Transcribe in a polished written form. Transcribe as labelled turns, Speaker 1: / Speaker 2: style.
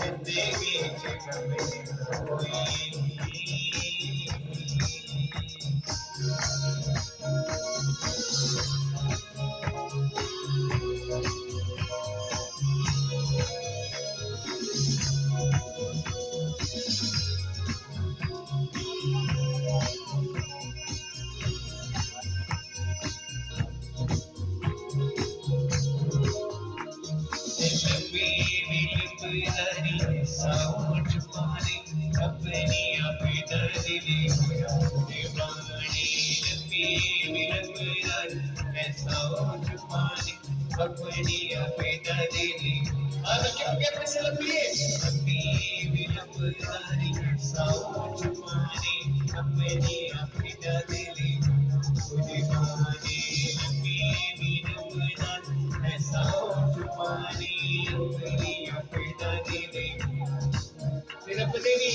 Speaker 1: जिंदगी च कभी होई साउंड पानी अपनी अपना दिली होया दीवानी नबी मिलकर मैं साउंड पानी अपनी अपना दिली अब क्यों क्या पैसे लगे नबी मिलकर साउंड पानी अपनी अपना दिली दीवानी नबी मिलकर मैं साउंड पानी अपनी अपना दिली तेरा बदेवी